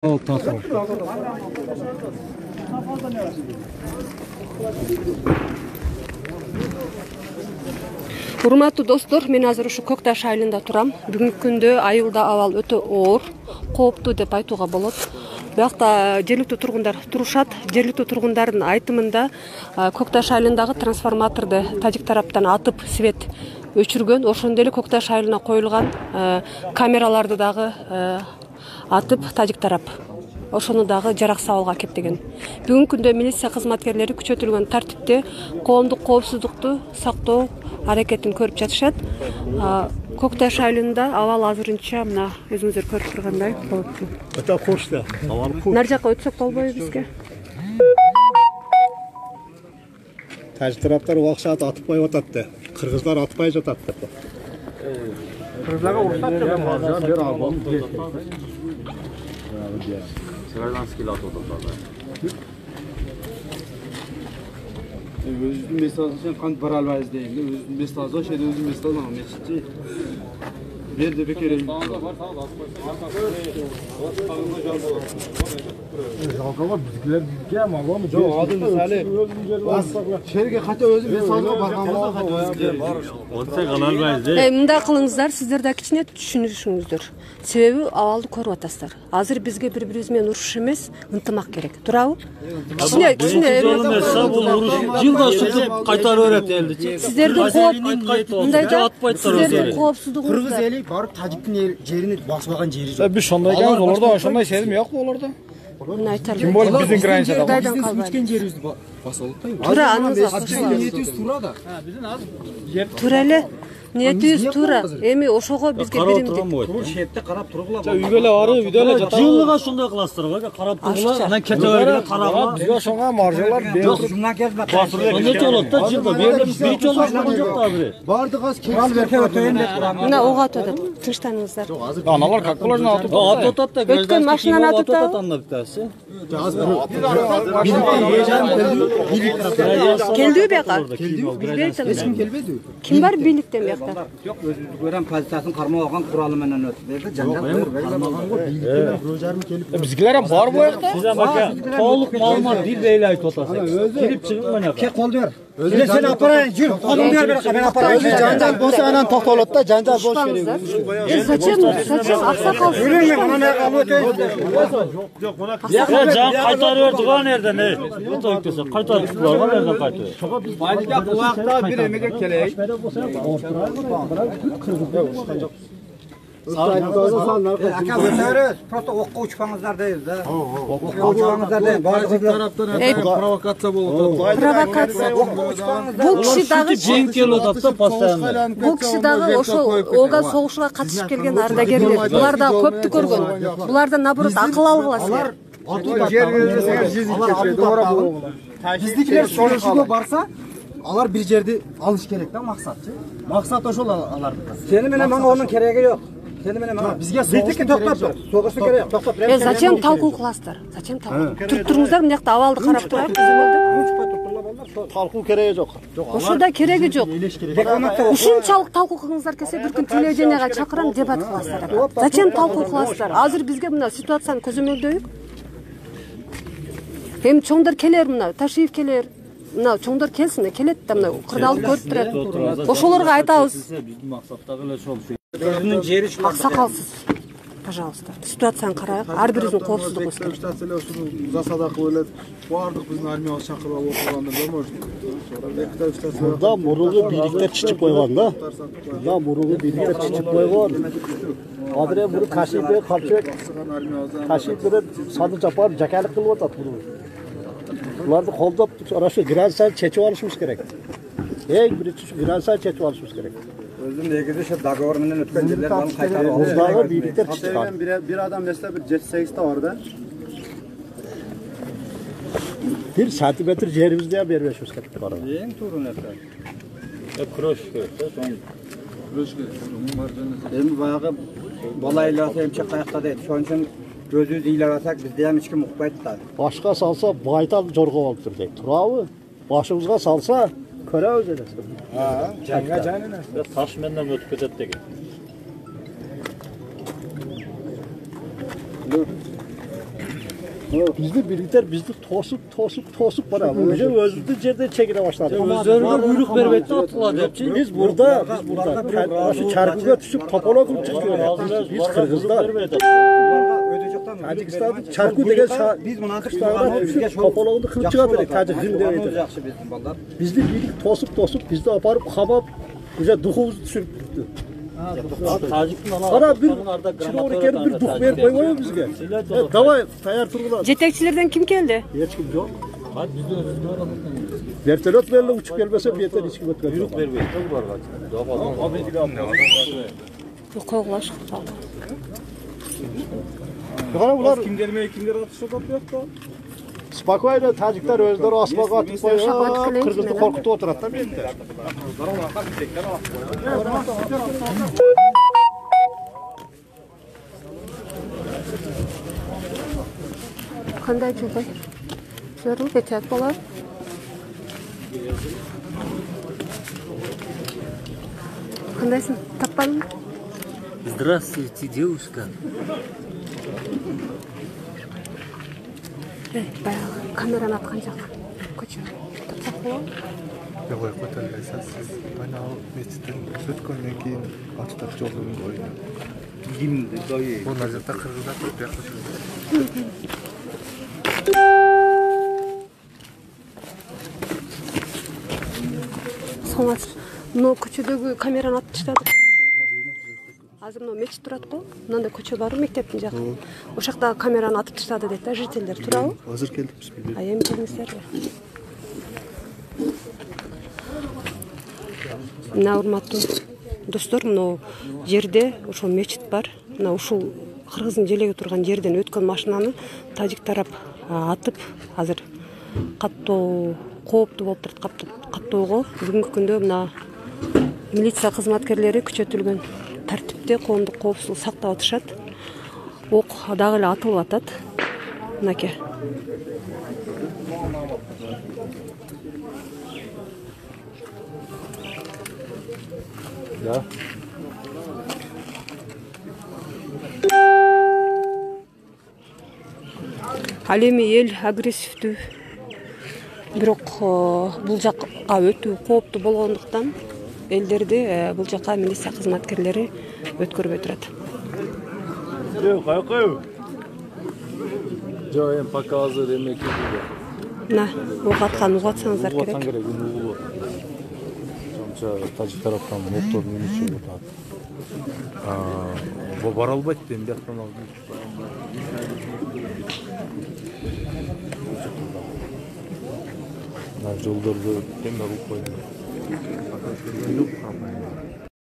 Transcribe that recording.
Урматтуу достор, мен азыр ушу Көкташ айылында турам. Бүгүнкү күндө айылда абал өтө оор, кооптуу деп айтууга болот. Биякта жергиликтүү тургундар турушат. Жергиликтүү тургундардын айтымында Көкташ айылындагы трансформаторду тажик тараптан атып свет өчүргөн. Ошондой эле Көкташ айылына коюлган камераларды дагы атып тажик тарап. Ошону дагы жараксыз абалга кептеген. Бүгүнкү күндө милиция кызматкерлери күчөтүлгөн тартипте коомдук коопсуздукту сактоо аракетин көрүп жатышат. Көкташ айылында абал азырынча мына өзүңүздөр көрүп тургандай кооптуу. Өтө кош да. Нар жакка өтсөк болбойбу бизге? Тажик тараптар убакча атып коюп атат да. Кыргыздар атпай жатат деп. Кыргыздарга уруксат Гражданский өзүнүн месясын кантип бара албайбыз дегенде өзүнүн месясы ошол жерде өзүнүн месясы алган месячи берди бекер жалкалар бизгилерге малымы жок адым мисалы жерге кача өзү месясга барган болсо кала албайбыз. Мындай кылыңыздар, сиздер да кичине түшүнүшүңүздөр. Себеби абалды көрүп атасыздар. Азыр бизге бири-бирибиз менен уруш эмес, ынтымак керек. Турабы? Кичине жылда сүртүп кайтарып берет элди. Сиздердин мындайда сиздердин коопсуздугуңузда Кыргыз эли барып тажиктин жерин баспаган жери жок. Биз ошондой экенбиз, олордо ошондой сезим жок олордо. Муну айтарлык. Ким болуп биздин границада? Биздин өчкен жерибизди басып атпайбы? Туура аныңызга ниетибиз туура да. Биздин азыр туура эле. Ниетибиз туура. Эми ошого бизге биримдик. Бул шетте карап тургула. үйгө эле барып, үйдө эле жатабыз. Жылга ошондой кыласыздар, карап тургула. Анан кете бергенде карагыла. Бизге ошонго маржалар Жок, жумна кезме. Онда болот да жылда. Берде бир жолу болгон жок да бир. Бардык аз кирал берке өтөйүн деп турам. Мына ого атат. Тынчтаныңыздар. Аналар как положено атат да. Өткөн машинаны атып да. Анда битаси. Келдиби бияка? Ким келбеди? Ким бар бийликтен биякта? Жок, өзүбүз көрөм позициясын кармап алган куралы менен өтүп. Жанжал Бизгилер бар буякта. Сиз ака толук маалымат билбей эле айтып атасыз. Кирип чыгың мына. Кеп кол бер. Сен апарайын, жүр. Колуңду бер, мен апарайын. Жанжал болсо анан токтолот да, жанжал болуш керек. Зачем аксакал? Жүрөң, анан алып өтөйүн. Жан кайтарып берди го нерден. Өтөйүк десе кайтарып турган нерден кайтып. Майдыга булакта бир эмеге келейин. Aka ötörüz. Просто окко учпаңыздар дейбиз да. Окко учпаңыздар дейбиз. Бардык тараптан провокация болуп атат. Провокация. Бул киши дагы Жең келип атат да постоянно. Бул киши дагы ошол ога согушуга катышып келген ардагерлер. Булар да көптү көргөн. Булардан наоборот акыл алгыла силер. жер берсеңер жизнь кечирет. Биздикилер согушуга барса, алар бир жерди алыш керек да максатчы. Максат ошол алардыкы. Сени менен мага онун кереги жок. Сени менен мага бизге согушту токтоп тур. Согушту керек, токтоп. Зачем талкуу кыласыздар? Зачем талкуу? Туруңуздар мына жакта абалды карап турайык. Талкуу кереги жок. Ошода кереги жок. Ушунчалык талкуу кылыңыздар келсе бир күн телевиденияга чакырам дебат кыласыздар. Зачем талкуу кыласыздар? Азыр бизге мына ситуацияны көзөмөлдөйүк. Эми чоңдор келер мына, Ташиев келер. Мына чоңдор келсин, келет да мына кырдаалып көрүп турат. Ошолорго айтабыз. Биздин максаттагы эле ошол. Өзүнүн жери Аксакалсыз. Пожалуйста. Ситуацияны карайык. Ар бирибиздин коопсуздугубуз керек. Засада кылып бардык биздин армиябыз чакырып алып отурганда да может. Да мурунку бийликтер чичип койгон да. Да мурунку бийликтер чичип койгон. Азыр эми Кашипе калчып, Кашипе сады жапар жакалык кылып атат буну. Буларды колдоп, ошо границаны чечип алышыбыз керек. Эң биринчи границаны чечип алышыбыз керек. Өзүм негизи ошо договор менен өткөн жерлерди кайтарып алып. Буздагы бийликтер чычкан. Bir adam mesela bir 7-8 ta var da. Bir santimetr жерибизди ham бербешибиз керек бар. Эң туура нерсе. Крошка, Эми баягы бала айласа эмчек каякта дейт. Ошон үчүн өзүбүз ыйлабасак бизде ham эч ким укпайт да. Башка салса байтал жорго болуп тур дейт. Турабы? Башыбызга салса көрөбүз эле. Жаңга жанына. Таш менен өтүп кетет деген. Bizni birlikler bizni tosup bana. Önce özümüzün yerden çekile başladı. Özlerine buyruk vermekte attılar hepsi. Biz burada. Şu çarkıga düşüp topala kılıp çıkıyor. Biz Kırgızlar. Tacikistan'da çarkı degen biz buna Kırgızlar'a düşüp topalağını kılıp çıkarttık. Tacik'ın demeydi. Bizni birlik tosup bizni aparıp kamap güzel duhumuzu düşürüp gitti. Ana bir çile oraya bir duh verip koymuyor bizge. Davay tayar turgular. Жетекчилерден ким келди? Hiç kim yok. Vertolyot verile uçup gelmese bir yeter hiç kim ötmez. Buyruk vermeyin. Койгулаш. Bunlar Kim gelmeye kimler atış yok da. Spokojno Tacikler özleri asmağa atıp Şabat koyuyor. kılınç Kırgız'ı mı? korkutup oturat da birlikte. Кандай жолдой? Жүрүп кетет болар. Кандайсың? Таппадың? Здравствуйте, девушка. Баягы камераны аткан жак. Көчө. Тапсак болобу? Ой, көтөрбөйсүз. Сиз мына мечиттен өткөндөн кийин ачтап жолдун бойуна. Ким дайы? Мына жерде кыргыздар көп жакшы. Соңаз. Но көчөдөгү камераны атып таштады. Азыр мына мечит турат го. Мындай көчө бар, мектептин жагы. Ошол жакта камераны атып таштады дейт да жителдер, туурабы? Азыр келдик биз билбейбиз. А эми келиңиздерби? Мына урматтуу достор, мына жерде ошол мечит бар. Мына ушул кыргыздын желеги турган жерден өткөн машинаны тажик тарап атып, азыр каттоо кооптуу болуп турат. Каттоого бүгүнкү күндө мына милиция кызматкерлери күчөтүлгөн тартипте коомдук коопсуздукту сактап атышат. Ок дагы эле атылып атат. Мынакей. Да. Ал эми эл агрессивдүү. Бирок бул жакка өтүү кооптуу болгондуктан элдерди бул жакка милиция кызматкерлери өткөрбөй турат. Жо, эми пока азыр эмеки бул. Мына ок аткан угатсаңыздар керек. Тажик тараптан моктор менен отат. Бара албайт дейм, бияктан алып. Жолдорду теме кылып койду.